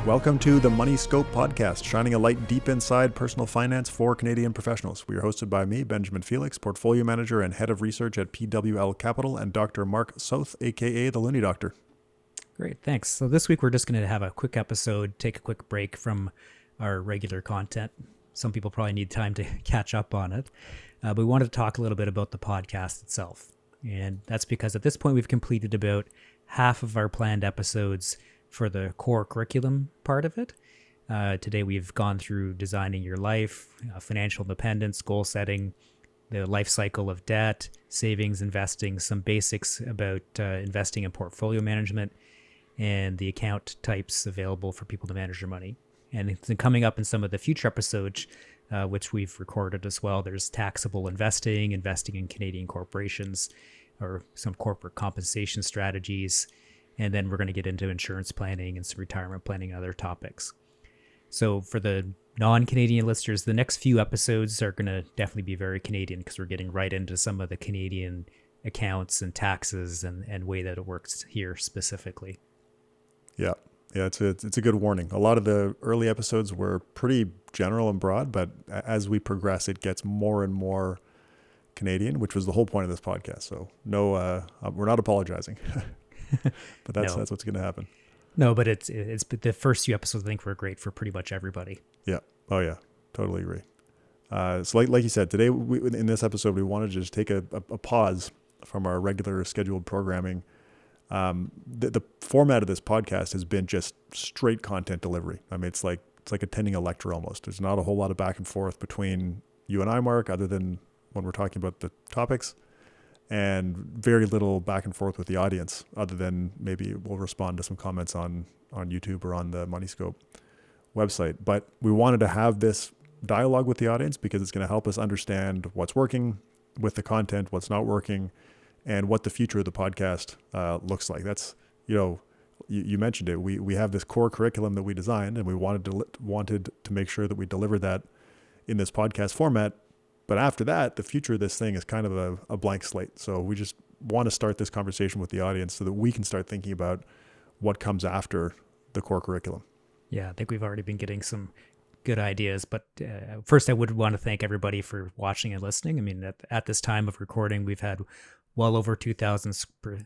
Welcome to the Money Scope podcast, shining a light deep inside personal finance for Canadian professionals. We are hosted by me, Benjamin Felix, portfolio manager and head of research at PWL Capital, and Dr. Mark South, aka the Looney Doctor. Great, thanks. So this week we're just going to have a quick episode, take a quick break from our regular content. Some people probably need time to catch up on it. But we wanted to talk a little bit about the podcast itself. And that's because at this point we've completed about half of our planned episodes for the core curriculum part of it. Today we've gone through designing your life, financial independence, goal setting, the life cycle of debt, savings, investing, some basics about investing and portfolio management, and the account types available for people to manage their money. And coming up in some of the future episodes, which we've recorded as well, there's taxable investing, investing in Canadian corporations, or some corporate compensation strategies. And then we're going to get into insurance planning and some retirement planning and other topics. So for the non-Canadian listeners, the next few episodes are going to definitely be very Canadian because we're getting right into some of the Canadian accounts and taxes and way that it works here specifically. Yeah, it's a good warning. A lot of the early episodes were pretty general and broad, but as we progress, it gets more and more Canadian, which was the whole point of this podcast. So no, we're not apologizing. But that's what's going to happen. No, but it's the first few episodes I think were great for pretty much everybody. Yeah. Oh yeah. Totally agree. So like you said, today in this episode, we wanted to just take a pause from our regular scheduled programming. The format of this podcast has been just straight content delivery. I mean, it's like attending a lecture almost. There's not a whole lot of back and forth between you and I, Mark, other than when we're talking about the topics. And very little back and forth with the audience, other than maybe we'll respond to some comments on YouTube or on the Money Scope website. But we wanted to have this dialogue with the audience because it's going to help us understand what's working with the content, what's not working, and what the future of the podcast looks like. That's, you mentioned it. We have this core curriculum that we designed, and we wanted to make sure that we delivered that in this podcast format. But after that, the future of this thing is kind of a blank slate. So we just want to start this conversation with the audience so that we can start thinking about what comes after the core curriculum. Yeah, I think we've already been getting some good ideas. But first, I would want to thank everybody for watching and listening. I mean, at this time of recording, we've had well over 2,000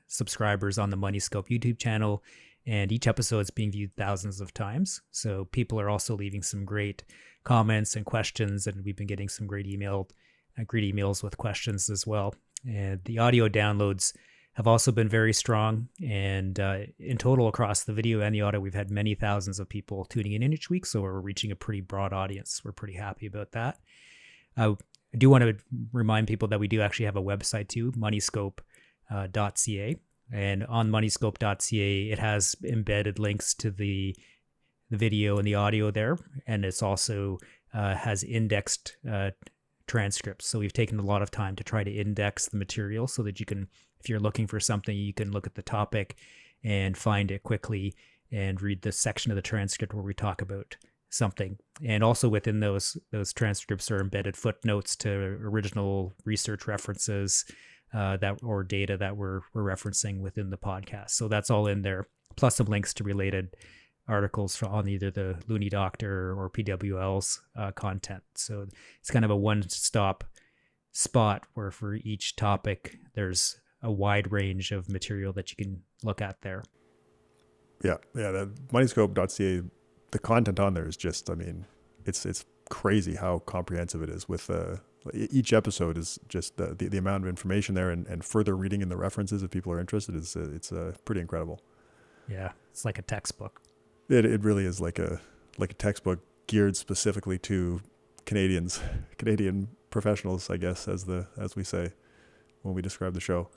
subscribers on the Money Scope YouTube channel, and each episode is being viewed thousands of times. So people are also leaving some great comments and questions, and we've been getting some great emails with questions as well. And the audio downloads have also been very strong. And in total, across the video and the audio, we've had many thousands of people tuning in each week. So we're reaching a pretty broad audience. We're pretty happy about that. I do want to remind people that we do actually have a website too, moneyscope.ca. And on moneyscope.ca, it has embedded links to the video and the audio there. And it's also has indexed transcripts. So we've taken a lot of time to try to index the material so that you can, if you're looking for something, you can look at the topic and find it quickly and read the section of the transcript where we talk about something. And also within those transcripts are embedded footnotes to original research references or data that we're referencing within the podcast. So that's all in there, plus some links to related articles on either the Looney Doctor or PWL's content. So it's kind of a one-stop spot where for each topic, there's a wide range of material that you can look at there. Yeah. The moneyscope.ca, the content on there is just, I mean, it's crazy how comprehensive it is. With each episode is just the amount of information there, and further reading in the references if people are interested it's pretty incredible. Yeah, it's like a textbook. It really is like a textbook geared specifically to Canadian professionals, I guess, as we say when we describe the show.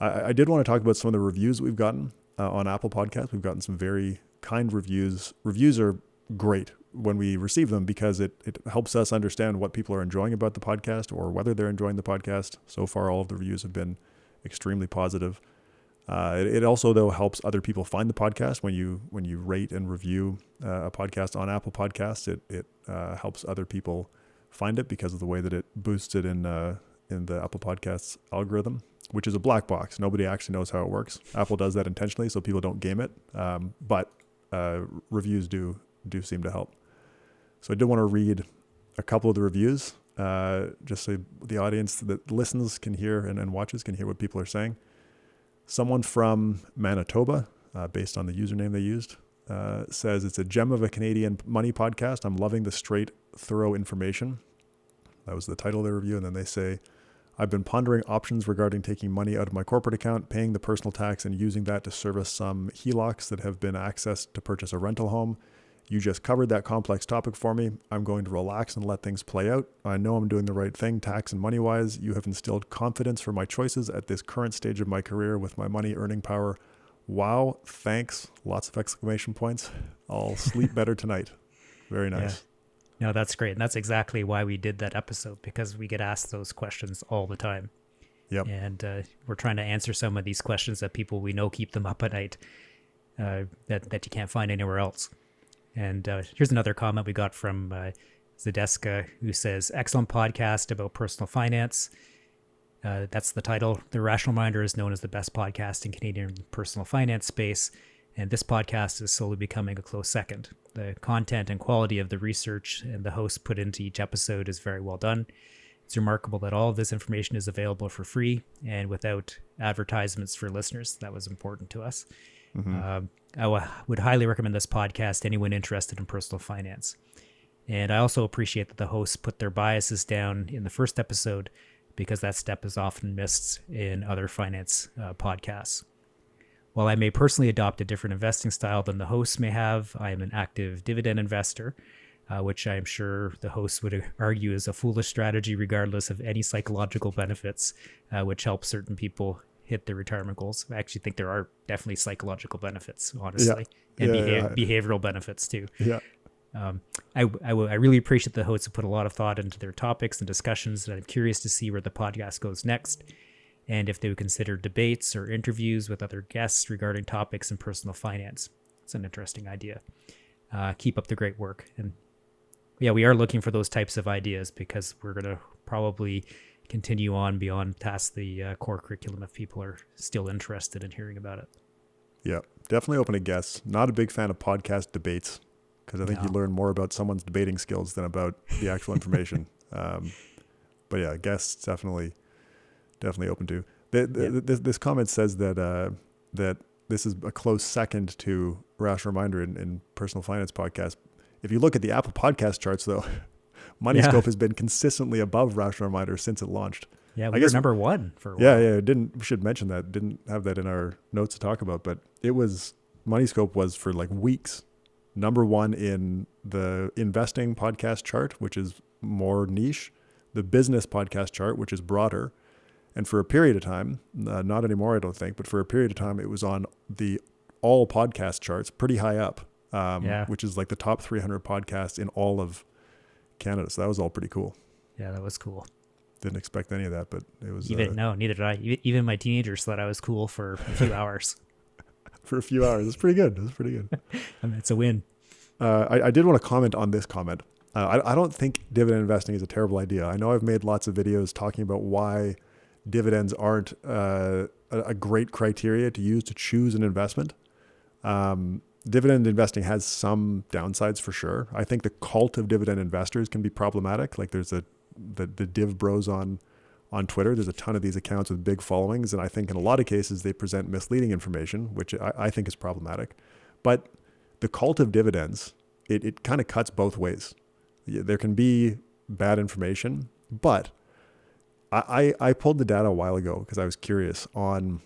I did want to talk about some of the reviews we've gotten on Apple Podcasts. We've gotten some very kind reviews. Reviews are great when we receive them because it helps us understand what people are enjoying about the podcast or whether they're enjoying the podcast. So far, all of the reviews have been extremely positive. It also, though, helps other people find the podcast. When you rate and review a podcast on Apple Podcasts, it helps other people find it because of the way that it boosts it in the Apple Podcasts algorithm, which is a black box. Nobody actually knows how it works. Apple does that intentionally so people don't game it. But reviews do seem to help. So I did want to read a couple of the reviews, just so the audience that listens can hear and watches can hear what people are saying. Someone from Manitoba, based on the username they used, says it's a gem of a Canadian money podcast. I'm loving the straight, thorough information. That was the title of their review. And then they say, I've been pondering options regarding taking money out of my corporate account, paying the personal tax, and using that to service some HELOCs that have been accessed to purchase a rental home. You just covered that complex topic for me. I'm going to relax and let things play out. I know I'm doing the right thing, tax and money-wise. You have instilled confidence for my choices at this current stage of my career with my money earning power. Wow, thanks. Lots of exclamation points. I'll sleep better tonight. Very nice. Yeah. No, that's great. And that's exactly why we did that episode, because we get asked those questions all the time. Yep. And we're trying to answer some of these questions that people we know keep them up at night, that you can't find anywhere else. And here's another comment we got from Zadeska, who says, excellent podcast about personal finance. That's the title. The Rational Minder is known as the best podcast in Canadian personal finance space, and this podcast is slowly becoming a close second. The content and quality of the research and the hosts put into each episode is very well done. It's remarkable that all of this information is available for free and without advertisements for listeners. That was important to us. Mm-hmm. I would highly recommend this podcast to anyone interested in personal finance. And I also appreciate that the hosts put their biases down in the first episode, because that step is often missed in other finance podcasts. While I may personally adopt a different investing style than the hosts may have, I am an active dividend investor, which I am sure the hosts would argue is a foolish strategy regardless of any psychological benefits, which help certain people hit their retirement goals. I actually think there are definitely psychological benefits, honestly, and behavioral benefits too. Yeah. I really appreciate the hosts have put a lot of thought into their topics and discussions, and I'm curious to see where the podcast goes next, and if they would consider debates or interviews with other guests regarding topics in personal finance. It's an interesting idea. Keep up the great work. And yeah, we are looking for those types of ideas, because we're going to probably continue on beyond past the core curriculum if people are still interested in hearing about it. Yeah, definitely open to guests. Not a big fan of podcast debates, because I think you learn more about someone's debating skills than about the actual information. But yeah, guests definitely open to. This comment says that that this is a close second to Rational Reminder in personal finance podcast. If you look at the Apple podcast charts, though, MoneyScope has been consistently above Rational Reminder since it launched. Yeah, we were number one for a while. Yeah. We should mention that. Didn't have that in our notes to talk about, but MoneyScope was for like weeks number one in the investing podcast chart, which is more niche, the business podcast chart, which is broader. And for a period of time, not anymore, I don't think, but for a period of time, it was on the all podcast charts, pretty high up, which is like the top 300 podcasts in all of Canada. So that was all pretty cool. Yeah, that was cool. Didn't expect any of that, but it was... neither did I. Even my teenagers thought I was cool for a few hours. For a few hours. It's pretty good. I mean, it's a win. I did want to comment on this comment. I don't think dividend investing is a terrible idea. I know I've made lots of videos talking about why dividends aren't a great criteria to use to choose an investment. Dividend investing has some downsides for sure. I think the cult of dividend investors can be problematic. Like there's the div bros on Twitter. There's a ton of these accounts with big followings. And I think in a lot of cases, they present misleading information, which I think is problematic. But the cult of dividends, it kind of cuts both ways. There can be bad information, but I pulled the data a while ago because I was curious on,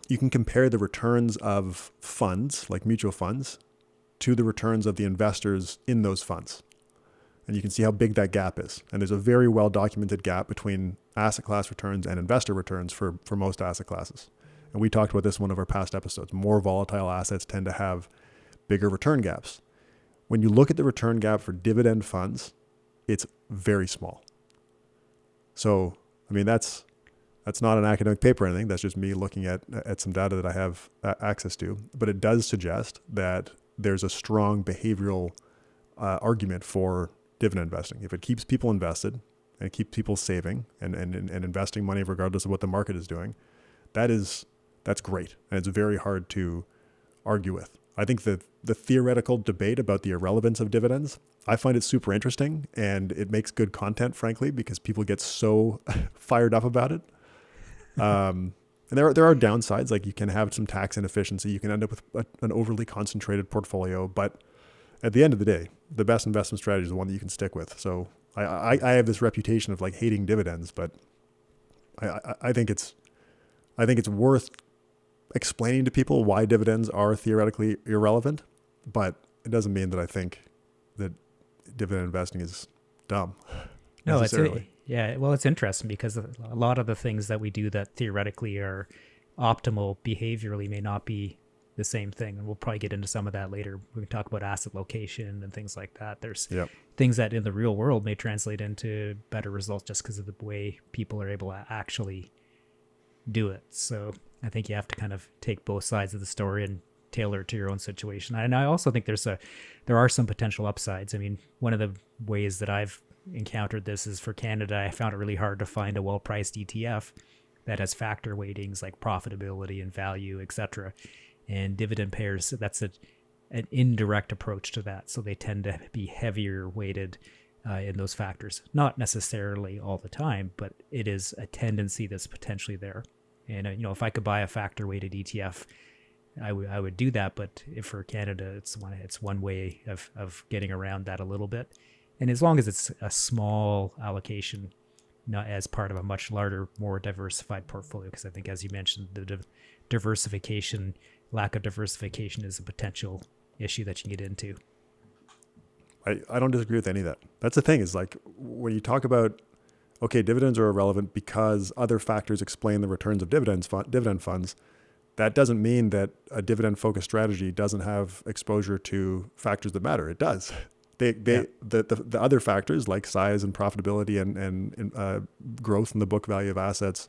you can compare the returns of funds, like mutual funds, to the returns of the investors in those funds. And you can see how big that gap is. And there's a very well documented gap between asset class returns and investor returns for most asset classes. And we talked about this in one of our past episodes. More volatile assets tend to have bigger return gaps. When you look at the return gap for dividend funds, it's very small. So, I mean, that's not an academic paper or anything. That's just me looking at some data that I have access to. But it does suggest that there's a strong behavioral argument for dividend investing. If it keeps people invested and keeps people saving and investing money regardless of what the market is doing, that's great. And it's very hard to argue with. I think the theoretical debate about the irrelevance of dividends, I find it super interesting, and it makes good content, frankly, because people get so fired up about it. And there are downsides, like you can have some tax inefficiency. You can end up with an overly concentrated portfolio. But at the end of the day, the best investment strategy is the one that you can stick with. So I have this reputation of like hating dividends, but I think it's worth explaining to people why dividends are theoretically irrelevant. But it doesn't mean that I think that dividend investing is dumb. No, it's interesting because a lot of the things that we do that theoretically are optimal behaviorally may not be the same thing. And we'll probably get into some of that later. We can talk about asset location and things like that. There's things that in the real world may translate into better results just because of the way people are able to actually do it. So I think you have to kind of take both sides of the story and tailor it to your own situation. And I also think there are some potential upsides. I mean, one of the ways that I've encountered this is for Canada, I found it really hard to find a well-priced ETF that has factor weightings like profitability and value, etc. And dividend payers, that's an indirect approach to that. So they tend to be heavier weighted in those factors. Not necessarily all the time, but it is a tendency that's potentially there. And if I could buy a factor weighted ETF, I would do that. But if for Canada, it's one way of getting around that a little bit. And as long as it's a small allocation, not as part of a much larger, more diversified portfolio, because I think, as you mentioned, the lack of diversification is a potential issue that you can get into. I don't disagree with any of that. That's the thing is like when you talk about, okay, dividends are irrelevant because other factors explain the returns of dividend funds. That doesn't mean that a dividend-focused strategy doesn't have exposure to factors that matter. It does. The other factors like size and profitability and growth in the book value of assets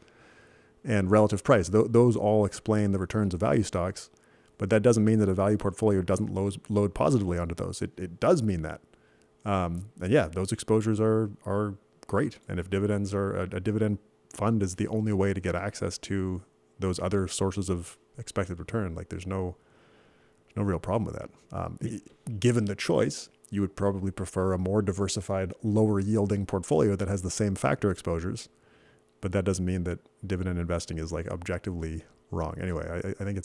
and relative price, those all explain the returns of value stocks. But that doesn't mean that a value portfolio doesn't load positively onto those. It does mean that. And yeah, those exposures are great. And if dividends are a dividend fund is the only way to get access to those other sources of expected return, like there's no real problem with that. Given the choice, you would probably prefer a more diversified, lower yielding portfolio that has the same factor exposures, but that doesn't mean that dividend investing is like objectively wrong. Anyway, I think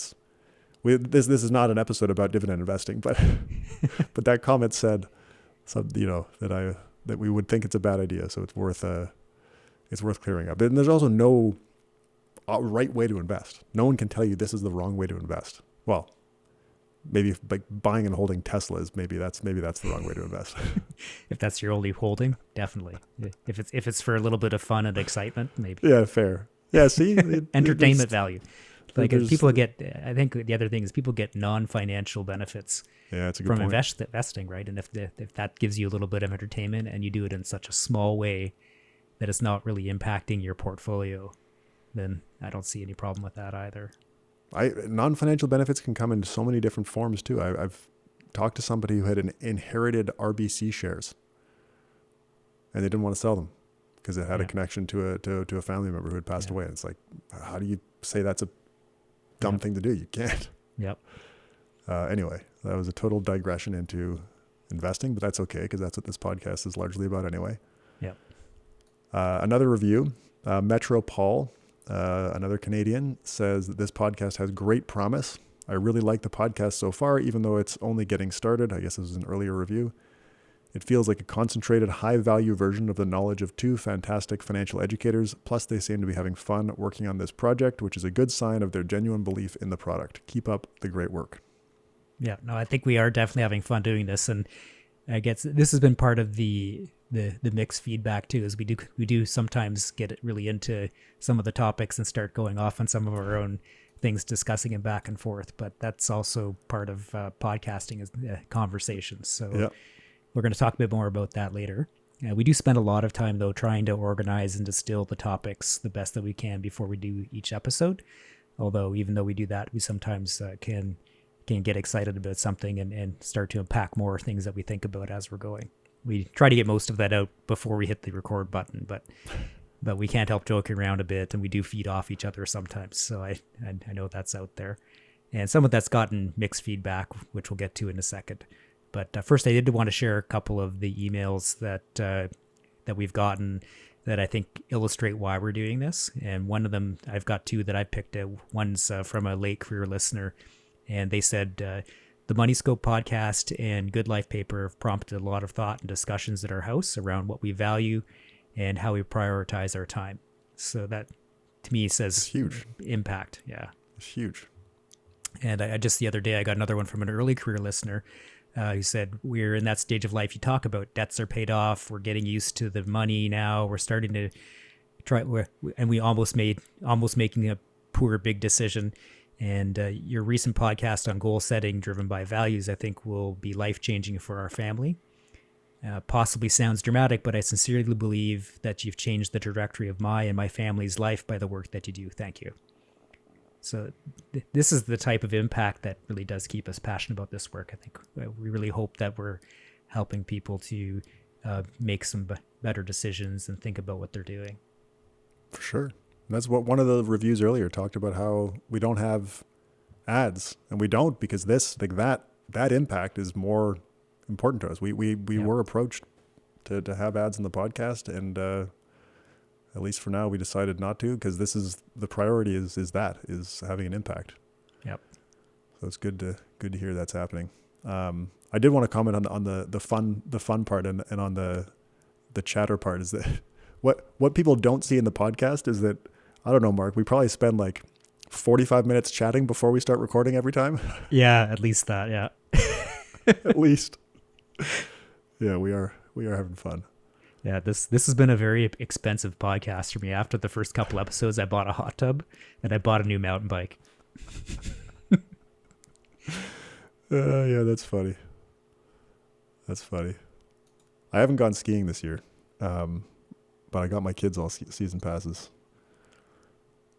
this is not an episode about dividend investing, but but that comment said that we would think it's a bad idea, so it's worth clearing up. And there's also no right way to invest. No one can tell you this is the wrong way to invest. Well, maybe like buying and holding Teslas, maybe that's the wrong way to invest. If that's your only holding, definitely. If it's for a little bit of fun and excitement, maybe. Yeah, fair. Yeah, see, entertainment value. Like people get, I think the other thing is people get non-financial benefits from investing, right? And if that gives you a little bit of entertainment and you do it in such a small way that it's not really impacting your portfolio, then I don't see any problem with that either. Non-financial benefits can come in so many different forms too. I've talked to somebody who had inherited RBC shares, and they didn't want to sell them because it had a connection to a family member who had passed away. And it's like, how do you say that's a dumb thing to do? You can't. Yep. Anyway, that was a total digression into investing, but that's okay because that's what this podcast is largely about anyway. Yep. Another review, Metro Paul. Another Canadian says that this podcast has great promise. I really like the podcast so far, even though it's only getting started. I guess this was an earlier review. It feels like a concentrated, high-value version of the knowledge of two fantastic financial educators. Plus, they seem to be having fun working on this project, which is a good sign of their genuine belief in the product. Keep up the great work. Yeah, no, I think we are definitely having fun doing this, and I guess this has been part of the mixed feedback too, is we do sometimes get really into some of the topics and start going off on some of our own things, discussing it back and forth. But that's also part of podcasting is conversations. So we're going to talk a bit more about that later. We do spend a lot of time though trying to organize and distill the topics the best that we can before we do each episode. Although even though we do that, we sometimes can get excited about something and start to unpack more things that we think about as we're going. We try to get most of that out before we hit the record button, but we can't help joking around a bit, and we do feed off each other sometimes. So I know that's out there. And some of that's gotten mixed feedback, which we'll get to in a second. But first, I did want to share a couple of the emails that we've gotten that I think illustrate why we're doing this. And one of them, I've got two that I picked. One's from a late career listener, and they said the Money Scope podcast and Good Life paper have prompted a lot of thought and discussions at our house around what we value and how we prioritize our time. So that, to me, says It's huge impact. Yeah, it's huge. And I just the other day, I got another one from an early career listener who said, we're in that stage of life you talk about. Debts are paid off. We're getting used to the money now. We're starting to try, and we almost making a poor big decision. And your recent podcast on goal setting driven by values, I think, will be life-changing for our family. Possibly sounds dramatic, but I sincerely believe that you've changed the trajectory of my and my family's life by the work that you do. Thank you. So this is the type of impact that really does keep us passionate about this work. I think we really hope that we're helping people to make some better decisions and think about what they're doing. For sure. And that's what one of the reviews earlier talked about, how we don't have ads, and we don't because that impact is more important to us. We were approached to have ads in the podcast, and at least for now, we decided not to, because this is the priority is having an impact. Yep. So it's good to hear that's happening. I did want to comment on the fun part and on the chatter part, is that what people don't see in the podcast is that, I don't know, Mark, we probably spend like 45 minutes chatting before we start recording every time. Yeah, at least that. Yeah. At least. Yeah, we are having fun. Yeah, this has been a very expensive podcast for me. After the first couple episodes, I bought a hot tub and I bought a new mountain bike. Yeah, that's funny. That's funny. I haven't gone skiing this year, but I got my kids all season passes.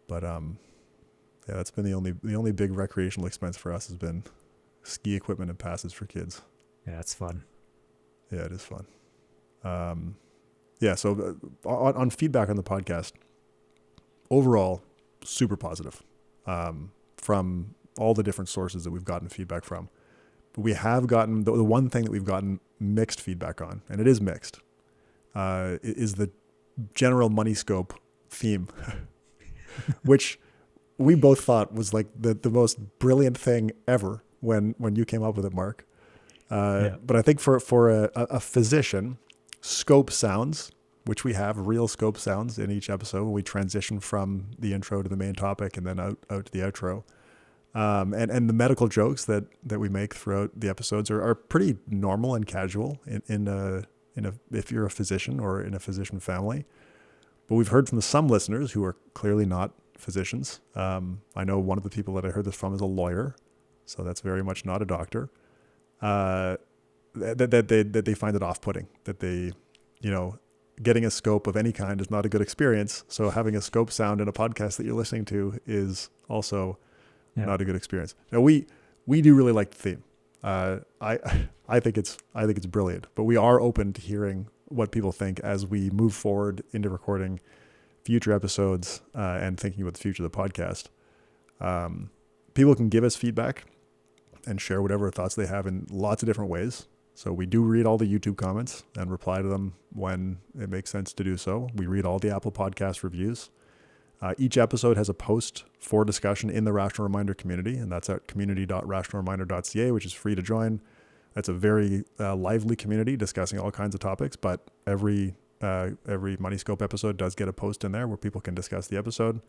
But yeah, that's been the only big recreational expense for us has been ski equipment and passes for kids. Yeah, it's fun. Yeah, it is fun. Yeah, so on feedback on the podcast, overall, super positive from all the different sources that we've gotten feedback from. But we have gotten, the one thing that we've gotten mixed feedback on, and it is mixed, is the general Money Scope theme, which we both thought was like the most brilliant thing ever when you came up with it, Mark. Yeah. But I think for a physician, scope sounds, which we have real scope sounds in each episode when we transition from the intro to the main topic and then out to the outro. And the medical jokes that we make throughout the episodes are pretty normal and casual if you're a physician or in a physician family. But we've heard from some listeners who are clearly not physicians. I know one of the people that I heard this from is a lawyer, so that's very much not a doctor. That they find it off-putting, that they, getting a scope of any kind is not a good experience. So having a scope sound in a podcast that you're listening to is also not a good experience. Now we do really like the theme. I think it's brilliant, but we are open to hearing what people think as we move forward into recording future episodes and thinking about the future of the podcast. People can give us feedback and share whatever thoughts they have in lots of different ways. So we do read all the YouTube comments and reply to them when it makes sense to do so. We read all the Apple Podcast reviews. Each episode has a post for discussion in the Rational Reminder community, and that's at community.rationalreminder.ca, which is free to join. That's a very lively community discussing all kinds of topics, but every Money Scope episode does get a post in there where people can discuss the episode.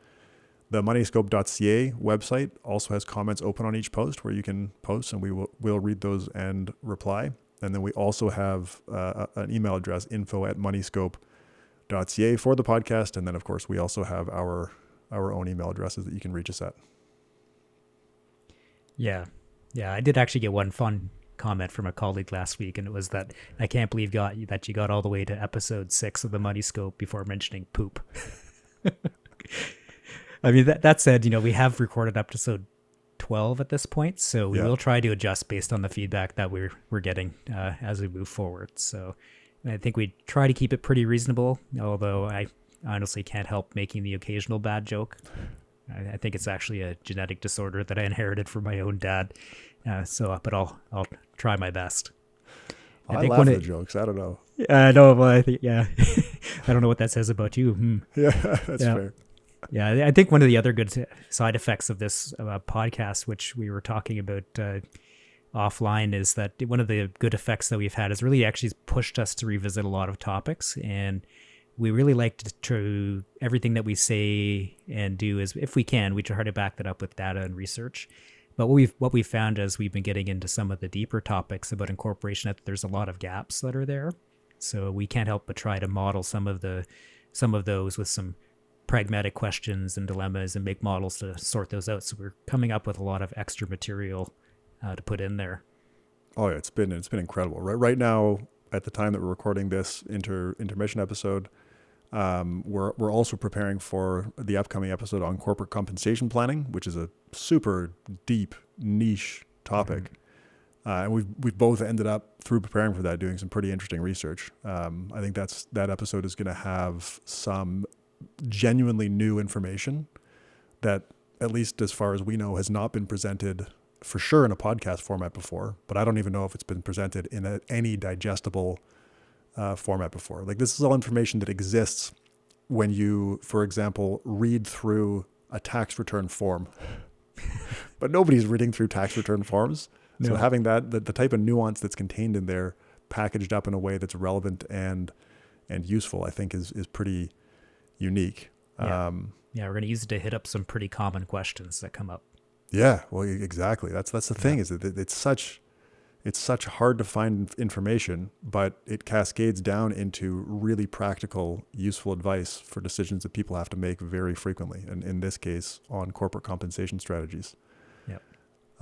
The moneyscope.ca website also has comments open on each post where you can post, and we'll read those and reply. And then we also have an email address, info@moneyscope.ca for the podcast. And then, of course, we also have our own email addresses that you can reach us at. Yeah. I did actually get one fun comment from a colleague last week, and it was that I can't believe that you got all the way to episode 6 of the Money Scope before mentioning poop. I mean, that said, we have recorded episode 12 at this point, so we will try to adjust based on the feedback that we're getting as we move forward. So I think we try to keep it pretty reasonable, although I honestly can't help making the occasional bad joke. I think it's actually a genetic disorder that I inherited from my own dad. But I'll try my best. I think laugh at the jokes. I don't know. No, well, I think, yeah. I don't know what that says about you. Yeah, that's fair. Yeah, I think one of the other good side effects of this podcast, which we were talking about offline, is that one of the good effects that we've had is really actually pushed us to revisit a lot of topics. And we really like to everything that we say and do is, if we can, we try to back that up with data and research. But what we've found as we've been getting into some of the deeper topics about incorporation, that there's a lot of gaps that are there. So we can't help but try to model some of those with some pragmatic questions and dilemmas and make models to sort those out. So we're coming up with a lot of extra material to put in there. Oh yeah, it's been incredible. Right now, at the time that we're recording this intermission episode, we're also preparing for the upcoming episode on corporate compensation planning, which is a super deep niche topic. And we've both ended up, through preparing for that, doing some pretty interesting research. I think that episode is going to have some genuinely new information that, at least as far as we know, has not been presented for sure in a podcast format before, but I don't even know if it's been presented in any digestible format before. Like, this is all information that exists when you, for example, read through a tax return form, but nobody's reading through tax return forms. No. So having the type of nuance that's contained in there packaged up in a way that's relevant and useful, I think is pretty unique. Yeah, we're going to use it to hit up some pretty common questions that come up. Yeah, well, exactly. That's the thing, is that it's such hard to find information, but it cascades down into really practical, useful advice for decisions that people have to make very frequently, and in this case, on corporate compensation strategies. Yep.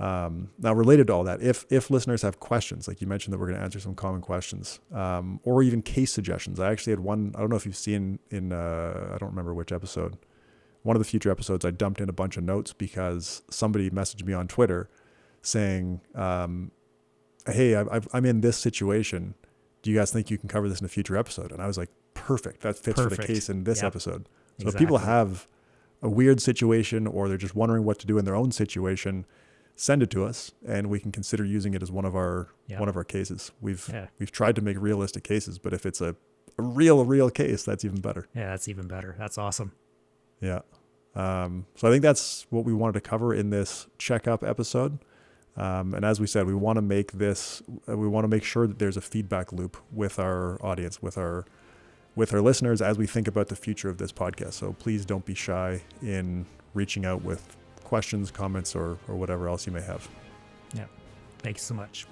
Now, related to all that, if listeners have questions, like you mentioned that we're going to answer some common questions, or even case suggestions. I actually had one, I don't know if you've seen in, I don't remember which episode, one of the future episodes, I dumped in a bunch of notes because somebody messaged me on Twitter saying, hey, I'm in this situation. Do you guys think you can cover this in a future episode? And I was like, perfect. That fits for the case in this episode. So if people have a weird situation, or they're just wondering what to do in their own situation, send it to us and we can consider using it as one of our cases. We've tried to make realistic cases, but if it's a real case, that's even better. Yeah, that's even better. That's awesome. Yeah. So I think that's what we wanted to cover in this checkup episode. And as we said, we want to make sure that there's a feedback loop with our audience, with our listeners, as we think about the future of this podcast. So please don't be shy in reaching out with questions, comments, or whatever else you may have. Yeah. Thanks so much.